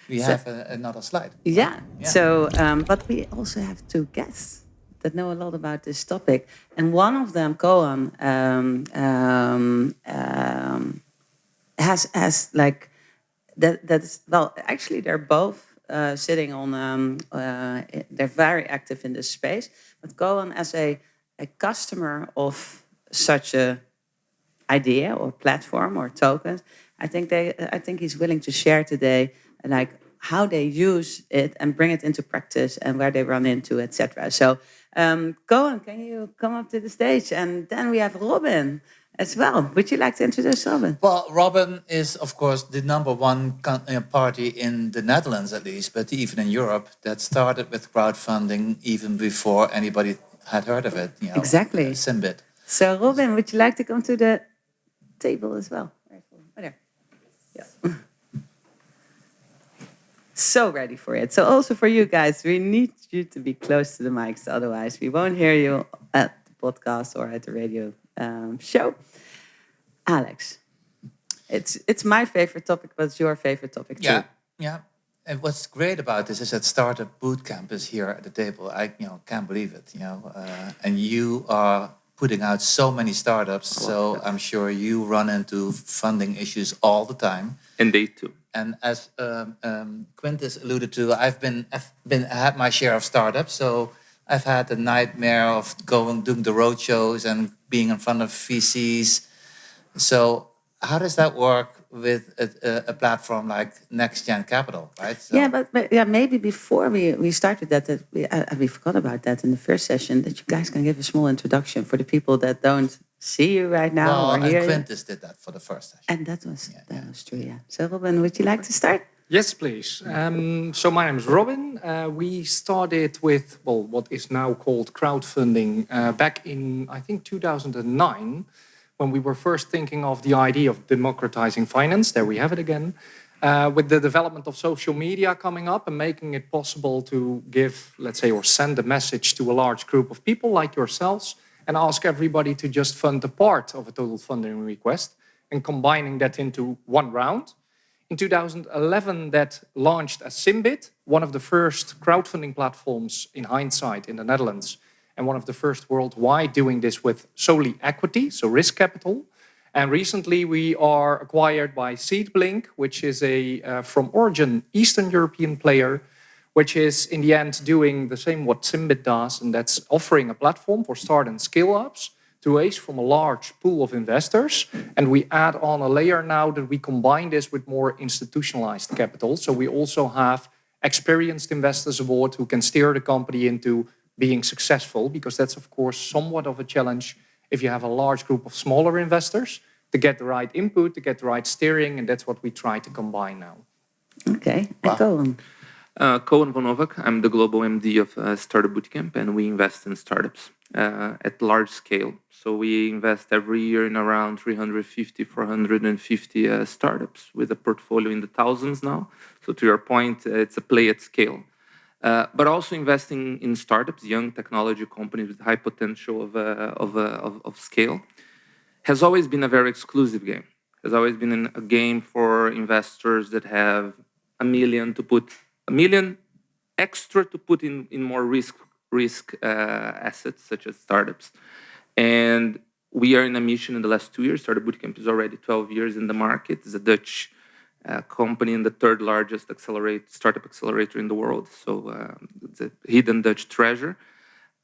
We have another slide. Yeah. Right? Yeah. So, but we also have two guests that know a lot about this topic, and one of them, Koan, has like that. That's well, actually, they're both sitting on. They're very active in this space, but Koan as a customer of such a idea or platform or tokens, I think he's willing to share today, like how they use it and bring it into practice and where they run into, etc. So, Cohen, can you come up to the stage? And then we have Robin as well. Would you like to introduce Robin? Well, Robin is, of course, the number one party in the Netherlands, at least, but even in Europe, that started with crowdfunding even before anybody had heard of it. You know, exactly. Symbit. So, Robin, would you like to come to the table as well? Oh, there. Yes. So ready for it. So also for you guys, we need you to be close to the mics, otherwise we won't hear you at the podcast or at the radio show. Alex, it's my favorite topic, but it's your favorite topic too. Yeah, yeah. And what's great about this is that Startupbootcamp is here at the table. I can't believe it. And you are putting out so many startups. So I'm sure you run into funding issues all the time. Indeed, too. And as Quintus alluded to, I had my share of startups. So I've had the nightmare of doing the road shows and being in front of VCs. So how does that work with a platform like Next Gen Capital, right? So, yeah, but yeah, maybe before we start with that we forgot about that in the first session, that you guys can give a small introduction for the people that don't see you right now. Well, or hear and Quintus did that for the first session. And that was true, yeah. So Robin, would you like to start? Yes, please. So my name is Robin. We started with, well, what is now called crowdfunding back in, I think, 2009, when we were first thinking of the idea of democratizing finance. There we have it again. With the development of social media coming up and making it possible to give, let's say, or send a message to a large group of people like yourselves and ask everybody to just fund a part of a total funding request and combining that into one round. In 2011, that launched as Symbit, one of the first crowdfunding platforms in hindsight in the Netherlands, and one of the first worldwide doing this with solely equity, so risk capital. And recently we are acquired by Seedblink, which is a from origin Eastern European player, which is in the end doing the same what Symbit does, and that's offering a platform for start and scale ups to raise from a large pool of investors. And we add on a layer now that we combine this with more institutionalized capital. So we also have experienced investors aboard who can steer the company into being successful, because that's, of course, somewhat of a challenge if you have a large group of smaller investors to get the right input, to get the right steering, and that's what we try to combine now. Okay, wow. Go on. Koen van Ovak, I'm the global MD of Startupbootcamp, and we invest in startups at large scale. So we invest every year in around 350, 450 startups with a portfolio in the thousands now. So to your point, it's a play at scale. But also investing in startups, young technology companies with high potential of scale, has always been a very exclusive game. Has always been a game for investors that have $1 million to put $1 million extra to put in more risk assets such as startups. And we are in a mission in the last 2 years. Startupbootcamp is already 12 years in the market. It's a Dutch company and the third largest startup accelerator in the world. So it's a hidden Dutch treasure.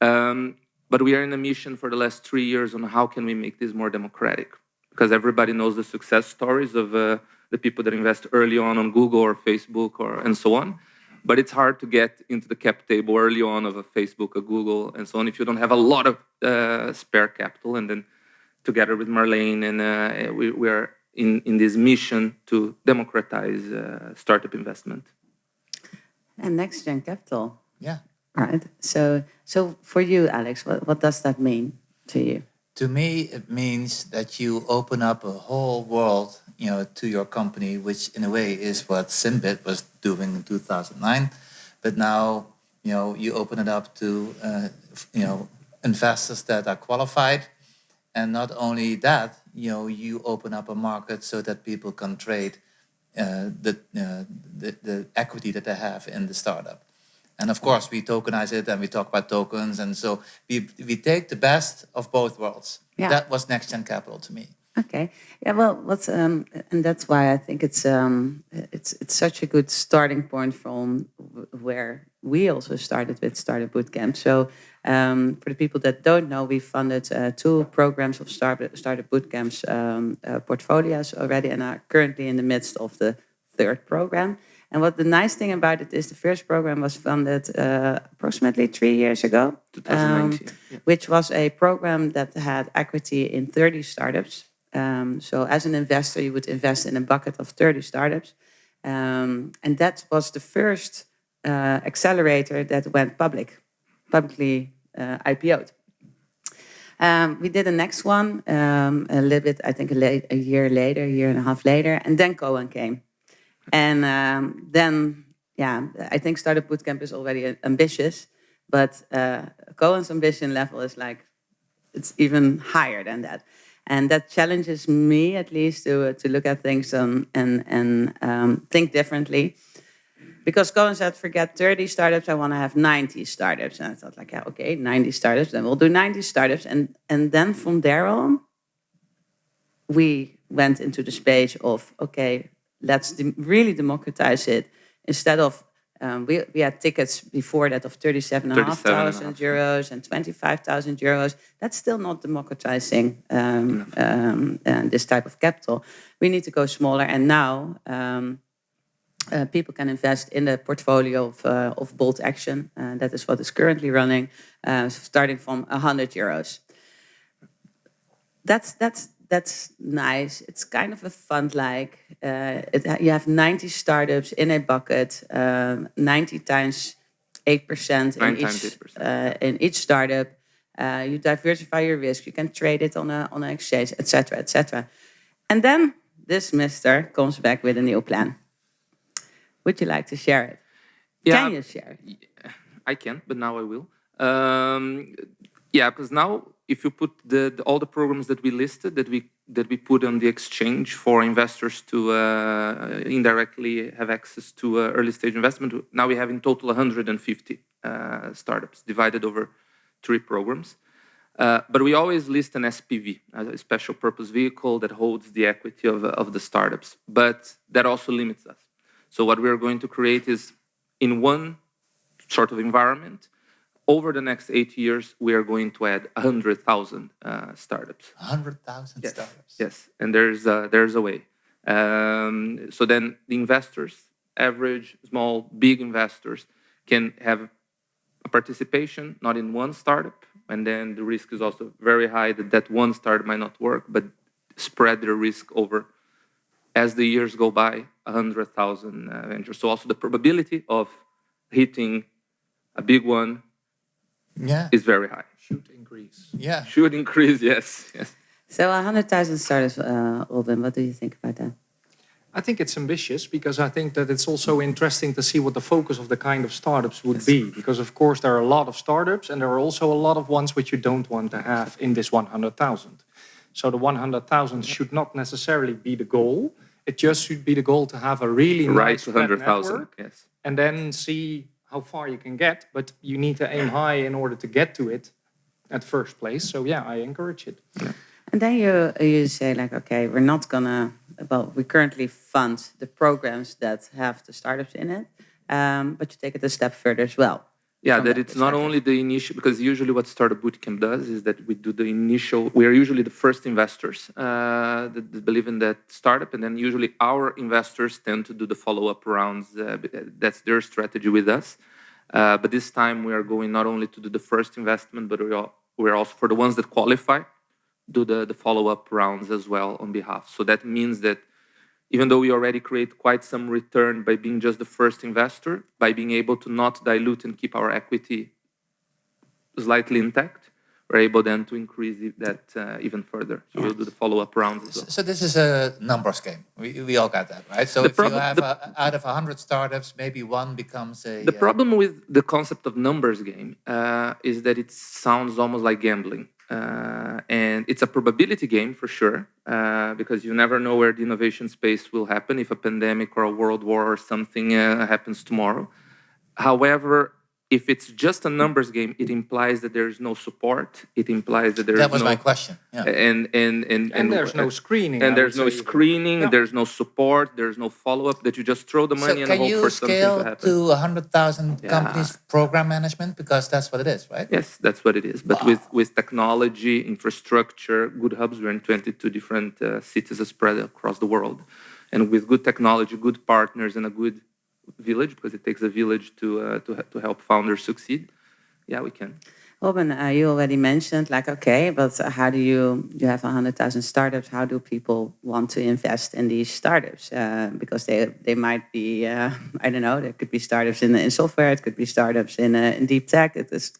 But we are in a mission for the last 3 years on how can we make this more democratic, because everybody knows the success stories of the people that invest early on Google or Facebook and so on. But it's hard to get into the cap table early on of a Facebook, a Google, and so on if you don't have a lot of spare capital. And then together with Marlene, and we are in this mission to democratize startup investment. And Next Gen Capital. Yeah. Right. So for you, Alex, what does that mean to you? To me, it means that you open up a whole world, to your company, which in a way is what Symbit was doing in 2009. But now, you open it up to, investors that are qualified. And not only that, you open up a market so that people can trade the equity that they have in the startup. And of course, we tokenize it and we talk about tokens. And so we take the best of both worlds. Yeah. That was Next Gen Capital to me. Okay. Yeah. Well, and that's why I think it's such a good starting point from where we also started with Startup Bootcamp. So for the people that don't know, we funded 2 programs of Startup Bootcamp's portfolios already, and are currently in the midst of the 3rd program. And what the nice thing about it is the first program was funded approximately 3 years ago, 2019, which was a program that had equity in 30 startups. So as an investor, you would invest in a bucket of 30 startups. And that was the first accelerator that went publicly IPO'd. We did the next one a little bit, I think a year later, a year and a half later, and then Cohen came. And then, yeah, I think Startup Bootcamp is already ambitious, but Cohen's ambition level is like, it's even higher than that. And that challenges me, at least, to look at things and think differently. Because Cohen said, forget 30 startups, I want to have 90 startups. And I thought, like, yeah, okay, 90 startups, then we'll do 90 startups. And then from there on, we went into the space of, okay, let's really democratize it. Instead of, we had tickets before that of 37,500 euros and 25,000 euros. That's still not democratizing this type of capital. We need to go smaller. And now people can invest in the portfolio of Bolt Action. That is what is currently running, starting from 100 euros. That's nice. It's kind of a fund like. You have 90 startups in a bucket, 90 times 8% in each startup. You diversify your risk. You can trade it on an exchange, etc., etc. And then this mister comes back with a new plan. Would you like to share it? Yeah, can you share it? I can't, but now I will. Yeah, because now if you put all the programs that we listed, that we put on the exchange for investors to indirectly have access to early stage investment, now we have in total 150 startups divided over 3 programs. But we always list an SPV, a special purpose vehicle that holds the equity of the startups. But that also limits us. So what we are going to create is, in one sort of environment, over the next 8 years, we are going to add 100,000 startups. 100,000 startups. Yes, and there's a way. So then the investors, average, small, big investors, can have a participation, not in one startup, and then the risk is also very high that one startup might not work, but spread their risk over, as the years go by, 100,000 ventures. So also the probability of hitting a big one is very high. Should increase. Yeah. Should increase, yes. So 100,000 startups, Robin, what do you think about that? I think it's ambitious because I think that it's also interesting to see what the focus of the kind of startups would be. Because of course there are a lot of startups and there are also a lot of ones which you don't want to have in this 100,000. So the 100,000 should not necessarily be the goal. It just should be the goal to have a really nice 100,000, yes, and then see how far you can get. But you need to aim high in order to get to it at first place. So yeah, I encourage it. Yeah. And then you say like, okay, we're not gonna. Well, we currently fund the programs that have the startups in it, but you take it a step further as well. Yeah, that it's not only the initial, because usually what Startup Bootcamp does is that we do the initial, we are usually the first investors that believe in that startup, and then usually our investors tend to do the follow-up rounds. That's their strategy with us. But this time we are going not only to do the first investment, but we're also, for the ones that qualify, do the follow-up rounds as well on behalf. So that means that even though we already create quite some return by being just the first investor, by being able to not dilute and keep our equity slightly intact, we're able then to increase that even further. So we'll do the follow-up rounds as well. So this is a numbers game. We all got that, right? So if you have out of 100 startups, maybe one becomes a... The problem with the concept of numbers game is that it sounds almost like gambling. And it's a probability game for sure, because you never know where the innovation space will happen, if a pandemic or a world war or something happens tomorrow. However, if it's just a numbers game, it implies that there is no support. It implies that there is That was my question. Yeah. And there's no screening. And I there's would no say. screening. Yeah. There's no support. There's no follow-up. That you just throw the money So and can hope you for something scale to happen. to 100,000 Yeah. companies program management? Because that's what it is, right? Yes, that's what it is. But with technology, infrastructure, good hubs, we're in 22 different cities spread across the world. And with good technology, good partners, and a good village, because it takes a village to help founders succeed, yeah, we can. Robin, you already mentioned, like, okay, but how do you have 100,000 startups? How do people want to invest in these startups? Because they might be, I don't know, there could be startups in software, it could be startups in deep tech. It is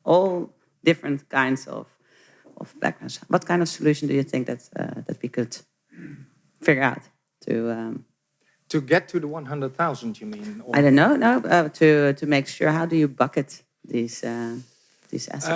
all different kinds of backgrounds. What kind of solution do you think that we could figure out To get to the 100,000, you mean? Or? I don't know, no, to make sure, how do you bucket these assets?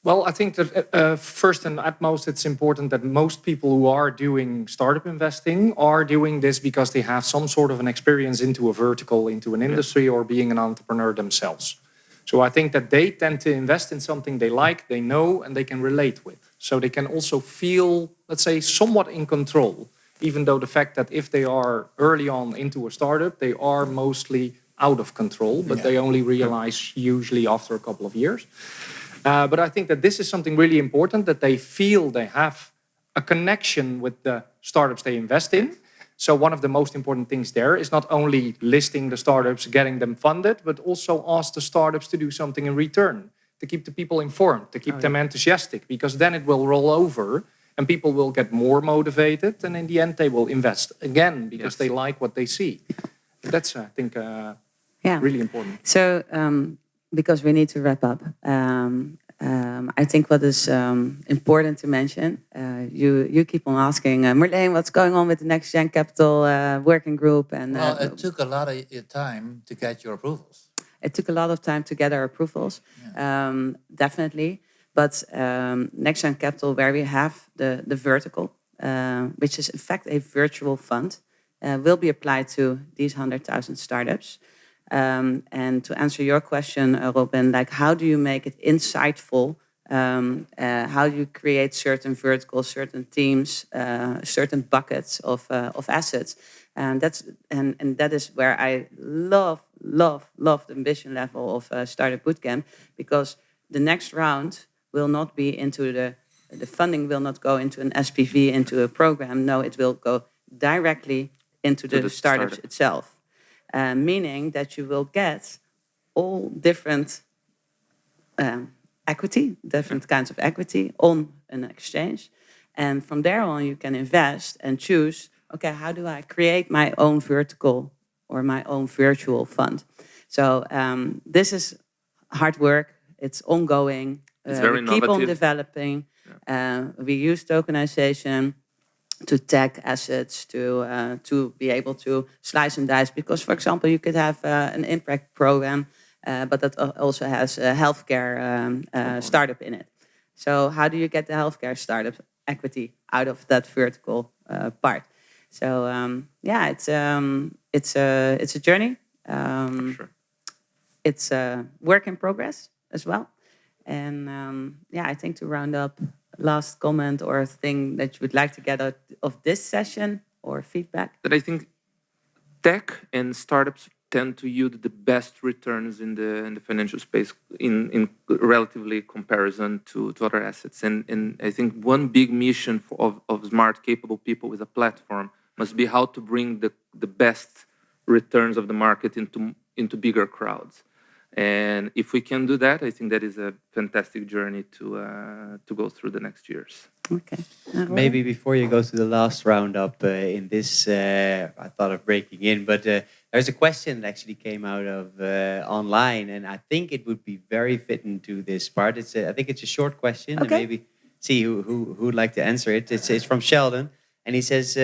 Well, I think that first and at most, it's important that most people who are doing startup investing are doing this because they have some sort of an experience into a vertical, into an industry, or being an entrepreneur themselves. So I think that they tend to invest in something they like, they know, and they can relate with. So they can also feel, let's say, somewhat in control, even though the fact that if they are early on into a startup, they are mostly out of control, but they only realize usually after a couple of years. But I think that this is something really important, that they feel they have a connection with the startups they invest in. So one of the most important things there is not only listing the startups, getting them funded, but also ask the startups to do something in return, to keep the people informed, to keep them enthusiastic, because then it will roll over and people will get more motivated. And in the end, they will invest again because they like what they see. That's, I think, really important. So, because we need to wrap up, I think what is important to mention, you keep on asking, Marleen, what's going on with the Next Gen Capital working group? And well, it took a lot of your time to get your approvals. It took a lot of time to get our approvals, definitely. But Next Gen Capital, where we have the vertical, which is in fact a virtual fund, will be applied to these 100,000 startups. And to answer your question, Robin, like, how do you make it insightful? How do you create certain verticals, certain teams, certain buckets of assets? And that is where I love the ambition level of Startup Bootcamp, because the next round will not be into the funding will not go into an SPV, into a program. No, it will go directly into the startups itself. Meaning that you will get all different equity, different kinds of equity on an exchange. And from there on, you can invest and choose, okay, how do I create my own vertical or my own virtual fund? So this is hard work. It's ongoing. It's very we keep on developing. We use tokenization to tag assets, to be able to slice and dice. Because, for example, you could have an impact program, but that also has a healthcare startup in it. So how do you get the healthcare startup equity out of that vertical part? So it's a journey. Sure. It's a work in progress as well. And I think to round up, last comment or thing that you would like to get out of this session or feedback? That I think tech and startups tend to yield the best returns in the financial space in relatively comparison to other assets. And I think one big mission of smart, capable people with a platform must be how to bring the best returns of the market into bigger crowds. And if we can do that, I think that is a fantastic journey to go through the next years. Okay. Maybe before you go to the last roundup in this, I thought of breaking in, but there's a question that actually came out of online, and I think it would be very fitting to this part. I think it's a short question, and maybe see who would like to answer it. It's from Sheldon, and he says,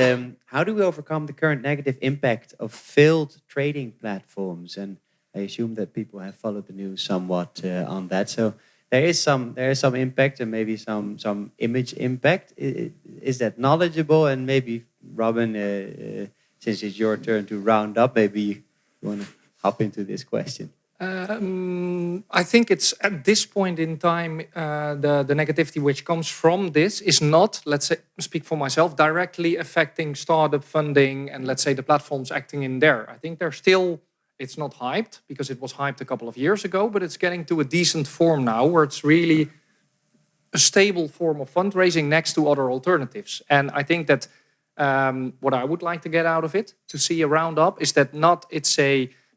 how do we overcome the current negative impact of failed trading platforms? And I assume that people have followed the news somewhat on that. So there is some impact and maybe some image impact. Is that knowledgeable? And maybe Robin, since it's your turn to round up, maybe you want to hop into this question. I think it's at this point in time, the negativity which comes from this is not, let's say, speak for myself, directly affecting startup funding and let's say the platforms acting in there. I think they're still, it's not hyped because it was hyped a couple of years ago, but it's getting to a decent form now where it's really a stable form of fundraising next to other alternatives. And I think that what I would like to get out of it, to see a roundup, is that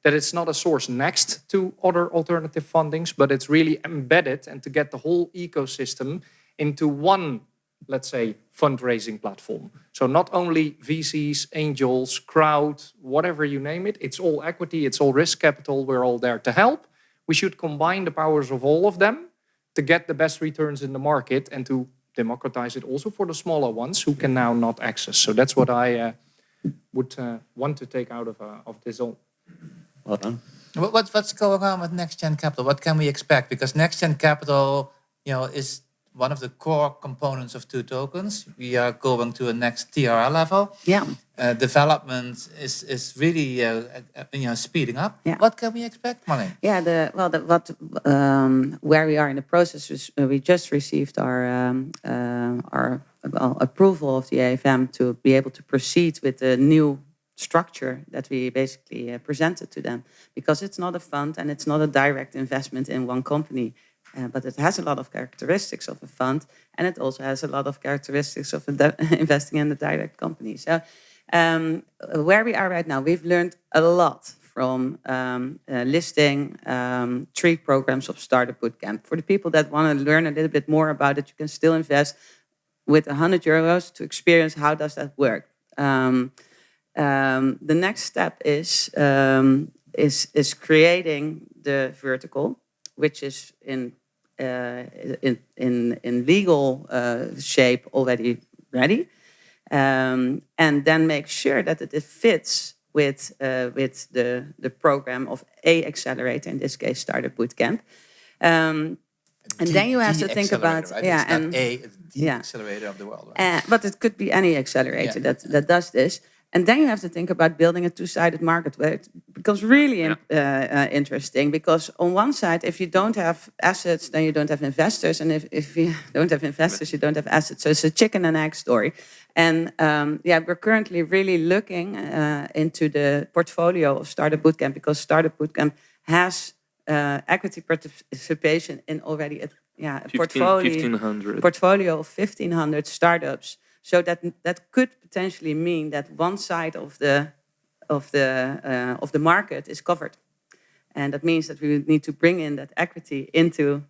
it's not a source next to other alternative fundings, but it's really embedded, and to get the whole ecosystem into one, let's say, fundraising platform. So not only VCs, angels, crowd, whatever you name it, it's all equity, it's all risk capital, we're all there to help. We should combine the powers of all of them to get the best returns in the market and to democratize it also for the smaller ones who can now not access. So that's what I would want to take out of this all. Well done. What's going on with Next Gen Capital? What can we expect? Because Next Gen Capital, is one of the core components of 2 tokens. We are going to a next TRL level. Yeah. Development is really speeding up. Yeah. What can we expect, Marleen? Yeah, where we are in the process is we just received our approval of the AFM to be able to proceed with the new structure that we basically presented to them, because it's not a fund and it's not a direct investment in one company, but it has a lot of characteristics of a fund, and it also has a lot of characteristics of investing in a direct company. So where we are right now, we've learned a lot from listing 3 programs of Startup Bootcamp. For the people that want to learn a little bit more about it, you can still invest with €100 to experience how does that work. The next step is creating the vertical, which is in legal shape already ready, and then make sure that it fits with the program of a accelerator, in this case Startup Bootcamp. And then you have to think about, right? yeah, it's and not it's the accelerator of the world, right? but it could be any accelerator that does this. And then you have to think about building a 2-sided market, where it becomes really interesting. Because on one side, if you don't have assets, then you don't have investors. And if you don't have investors, you don't have assets. So it's a chicken and egg story. And we're currently really looking into the portfolio of Startup Bootcamp, because Startup Bootcamp has equity participation in already a portfolio of 1,500 startups. So that could potentially mean that one side of the market is covered, and that means that we need to bring in that equity into.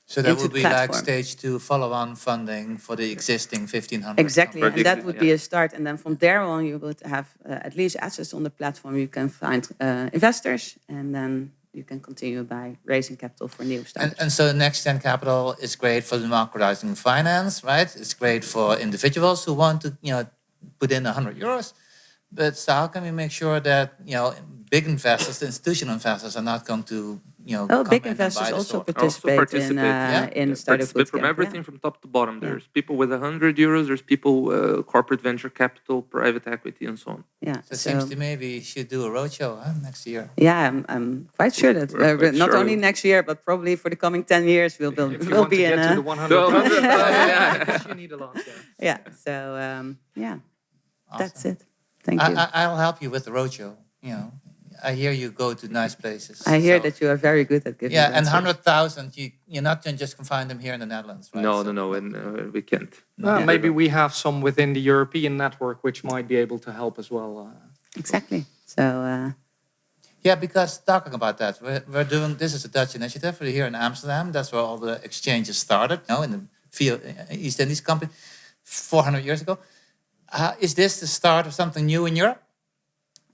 So that would be like stage 2 follow-on funding for the existing 1,500. Exactly, and that would be a start. And then from there on, you would have at least assets on the platform. You can find investors, and then you can continue by raising capital for new startups. And so Next Gen Capital is great for democratizing finance, right? It's great for individuals who want to, put in €100. But so how can we make sure that, big investors, the institutional investors, are not going to, big investors also participate in Startup Bootcamp. From everything from top to bottom. There's people with €100, there's people, corporate venture capital, private equity, and so on. Yeah. So it seems to me we should do a roadshow next year. Yeah, I'm quite sure that not only next year, but probably for the coming 10 years, we'll be in to the 100. You need a lot. Yeah. So Awesome. That's it. Thank you. I'll help you with the roadshow. I hear you go to nice places. I hear that you are very good at giving. Yeah, and 100,000, you're not just can find them here in the Netherlands, right? No, and we can't. Maybe we have some within the European network which might be able to help as well. Exactly. So. Yeah, because talking about that, we're doing, this is a Dutch initiative. We're here in Amsterdam. That's where all the exchanges started, in the field, East Indies company, 400 years ago. Is this the start of something new in Europe?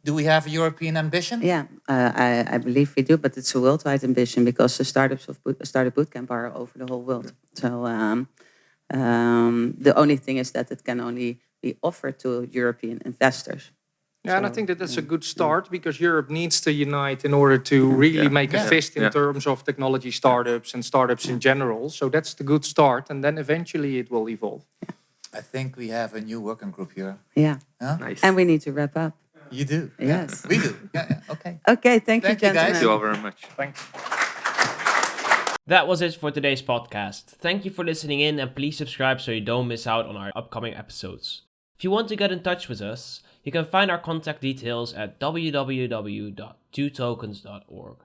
Do we have a European ambition? Yeah, I believe we do, but it's a worldwide ambition, because the startups of Startup Bootcamp are over the whole world. So the only thing is that it can only be offered to European investors. Yeah, and I So, think that that's a yeah. good start because Europe needs to unite in order to really make a fist in terms of technology startups and startups in general. So that's the good start, and then eventually it will evolve. I think we have a new working group here. Yeah. Huh? Nice. And we need to wrap up. You do? Yes. We do. Yeah. Okay. Okay, thank you, Thank you, guys. gentlemen. Thank you all very much. Thanks. That was it for today's podcast. Thank you for listening in, and please subscribe so you don't miss out on our upcoming episodes. If you want to get in touch with us, you can find our contact details at www.twotokens.org.